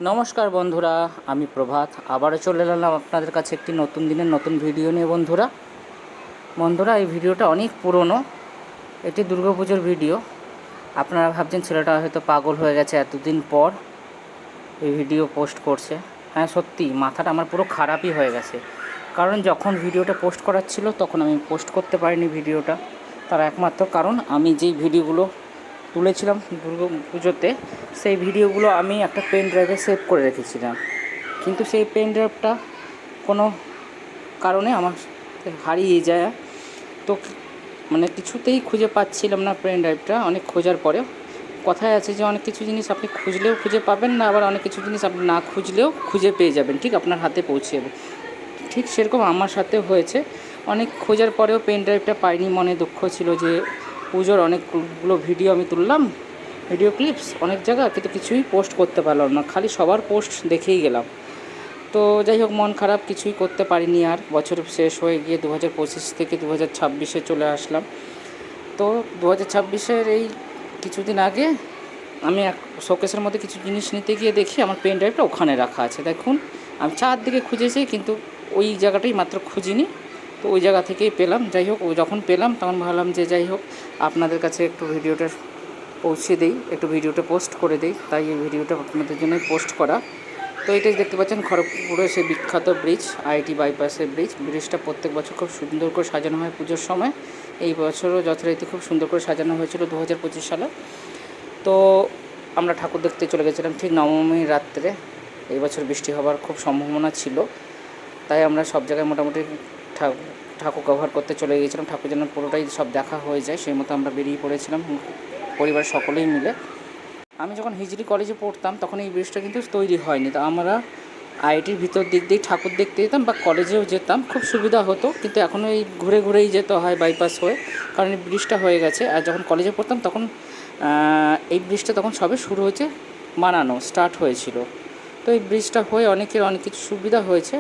নমস্কার বন্ধুরা, আমি প্রভাত আবারও চলে এলাম আপনাদের কাছে একটি নতুন দিনের নতুন ভিডিও নিয়ে। বন্ধুরা এই ভিডিওটা অনেক পুরনো, এটি দুর্গাপুজোর ভিডিও। আপনারা ভাবছেন ছেলেটা হয়তো পাগল হয়ে গেছে, এতদিন পর এই ভিডিও পোস্ট করছে। হ্যাঁ সত্যি, মাথাটা আমার পুরো খারাপই হয়ে গেছে, কারণ যখন ভিডিওটা পোস্ট করার ছিল তখন আমি পোস্ট করতে পারিনি ভিডিওটা। তার একমাত্র কারণ, আমি যেই ভিডিওগুলো তুলেছিলাম দুর্গা পুজোতে, সেই ভিডিওগুলো আমি একটা পেন ড্রাইভে সেভ করে রেখেছিলাম, কিন্তু সেই পেন ড্রাইভটা কোনো কারণে আমার হারিয়ে যায়। তো কিছুতেই খুঁজে পাচ্ছিলাম না পেন ড্রাইভটা। অনেক খোঁজার পরে, কথায় আছে যে অনেক কিছু জিনিস আপনি খুঁজলেও খুঁজে পাবেন না, আবার অনেক কিছু জিনিস আপনি না খুঁজলেও খুঁজে পেয়ে যাবেন, ঠিক আপনার হাতে পৌঁছে যাবে। ঠিক সেরকম আমার সাথে হয়েছে। অনেক খোঁজার পরেও পেন ড্রাইভটা পাইনি। মনে দুঃখ ছিল যে পুজোর অনেকগুলো ভিডিও আমি তুললাম, ভিডিও ক্লিপস অনেক জায়গা, কিন্তু কিছুই পোস্ট করতে পারলাম না, খালি সবার পোস্ট দেখেই গেলাম। তো যাই হোক, মন খারাপ, কিছুই করতে পারিনি। আর বছর শেষ হয়ে গিয়ে 2025 থেকে 2026-এ চলে আসলাম। তো 2026-এর এই কিছুদিন আগে আমি এক শোকেসের মধ্যে কিছু জিনিস নিতে গিয়ে দেখি আমার পেন ড্রাইভটা ওখানে রাখা আছে। দেখুন, আমি চারদিকে খুঁজেছি কিন্তু ওই জায়গাটাই মাত্র খুঁজিনি, তো ওই জায়গা থেকেই পেলাম। যাই হোক, যখন পেলাম তখন ভাবলাম যে যাই হোক আপনাদের কাছে একটু ভিডিওটা পৌঁছে দিই, একটু ভিডিওটা পোস্ট করে দিই, তাই এই ভিডিওটা আপনাদের জন্যই পোস্ট করা। তো এটাই দেখতে পাচ্ছেন খড়গপুরের সেই বিখ্যাত ব্রিজ, আইটি বাইপাসের ব্রিজটা প্রত্যেক বছর খুব সুন্দর করে সাজানো হয় পুজোর সময়। এই বছরও যথারীতি খুব সুন্দর করে সাজানো হয়েছিল 2025 সালে। তো আমরা ঠাকুর দেখতে চলে গেছিলাম ঠিক নবমীর রাত্রে। এই বছর বৃষ্টি হবার খুব সম্ভাবনা ছিল, তাই আমরা সব জায়গায় মোটামুটি ঠাকুর কভার করতে চলে গিয়েছিলাম। ঠাকুর যেন পুরোটাই সব দেখা হয়ে যায়, সেই মতো আমরা বেরিয়ে পড়েছিলাম পরিবার সকলেই মিলে। আমি যখন হিজড়ি কলেজে পড়তাম তখন এই ব্রিজটা কিন্তু তৈরি হয়নি, তো আমরা আইটির ভিতর দিক দিয়ে ঠাকুর দেখতে যেতাম বা কলেজেও যেতাম, খুব সুবিধা হতো। কিন্তু এখনও এই ঘুরে ঘুরেই যেতে হয় বাইপাস হয়ে, কারণ এই ব্রিজটা হয়ে গেছে। আর যখন কলেজে পড়তাম তখন এই ব্রিজটা তখন সবে শুরু হয়েছে, বানানো স্টার্ট হয়েছিল। তো এই ব্রিজটা হয়ে অনেকের অনেক কিছু সুবিধা হয়েছে।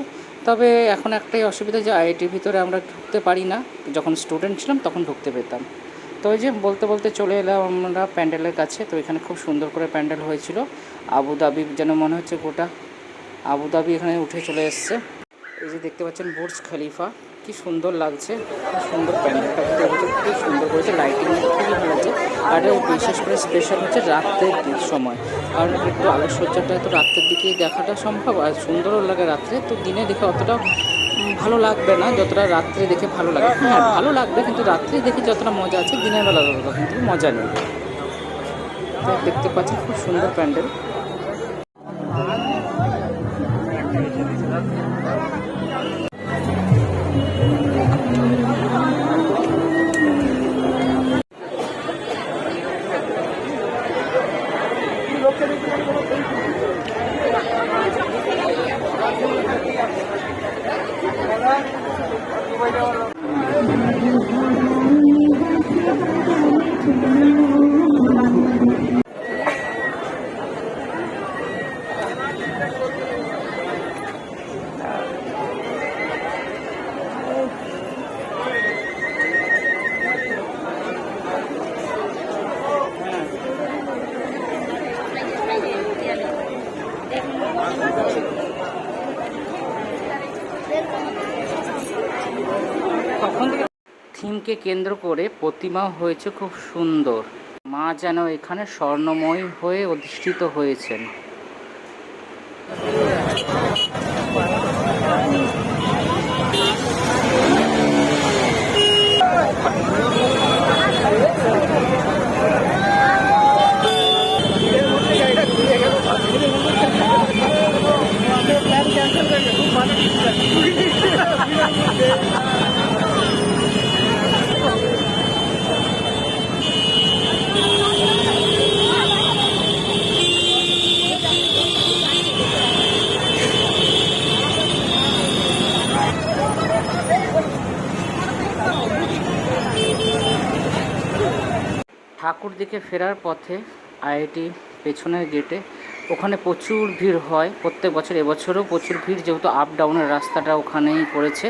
তবে এখন একটাই অসুবিধা যে আইআইটির ভিতরে আমরা ঢুকতে পারি না, যখন স্টুডেন্ট ছিলাম তখন ঢুকতে পেতাম। তো ওই যে বলতে বলতে চলে এলাম আমরা প্যান্ডেলের কাছে। তো এখানে খুব সুন্দর করে প্যান্ডেল হয়েছিল, আবুধাবি যেন মনে হচ্ছে গোটা আবুধাবি এখানে উঠে চলে এসছে। এই যে দেখতে পাচ্ছেন বুর্জ খলিফা, কি সুন্দর লাগছে, খুব সুন্দর প্যান্ডেলটা খুব সুন্দর করেছে, লাইটিং খুবই ভালো লাগছে। আর বিশেষ করে স্পেশাল হচ্ছে রাত্রের সময়, কারণ একটু আলোকসজ্জাটা তো রাত্রের দিকেই দেখাটা সম্ভব, আর সুন্দরও লাগে রাত্রে। তো দিনে দেখে অতটা ভালো লাগবে না যতটা রাত্রে দেখে ভালো লাগে। হ্যাঁ ভালো লাগবে, কিন্তু রাত্রে দেখে যতটা মজা আছে দিনের বেলা ততটা কিন্তু মজা নেই। দেখতে পাচ্ছি খুব সুন্দর প্যান্ডেল। থিমকে কেন্দ্র করে প্রতিমা হয়েছে খুব সুন্দর, মা যেন এখানে স্বর্ণময় হয়ে অধিষ্ঠিত হয়েছেন। ঠাকুর দিকে ফেরার পথে আইআইটি পেছনের গেটে, ওখানে প্রচুর ভিড় হয় প্রত্যেক বছর। এবছরও প্রচুর ভিড়, যেহেতু আপ ডাউনের রাস্তাটা ওখানেই পড়েছে।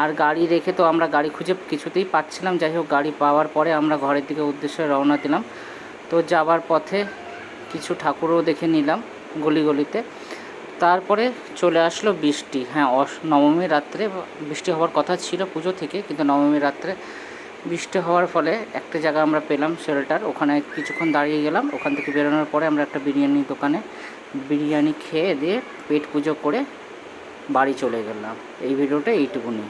আর গাড়ি রেখে তো আমরা গাড়ি খুঁজে কিছুতেই পাচ্ছিলাম। যাই হোক, গাড়ি পাওয়ার পরে আমরা ঘরের দিকে উদ্দেশ্যে রওনা দিলাম। তো যাবার পথে কিছু ঠাকুরও দেখে নিলাম, গলি গলিতে। তারপরে চলে আসলো বৃষ্টি। হ্যাঁ, নবমীর রাত্রে বৃষ্টি হওয়ার কথা ছিল পুজো থেকে, কিন্তু নবমীর রাত্রে বৃষ্টি হওয়ার ফলে একটা জায়গা আমরা পেলাম শেল্টার, ওখানে কিছুক্ষণ দাঁড়িয়ে গেলাম। ওখান থেকে বেরোনোর পরে আমরা একটা বিরিয়ানি দোকানে বিরিয়ানি খেয়ে দিয়ে পেট পুজো করে বাড়ি চলে গেলাম। এই ভিডিওটা এইটুকুনি।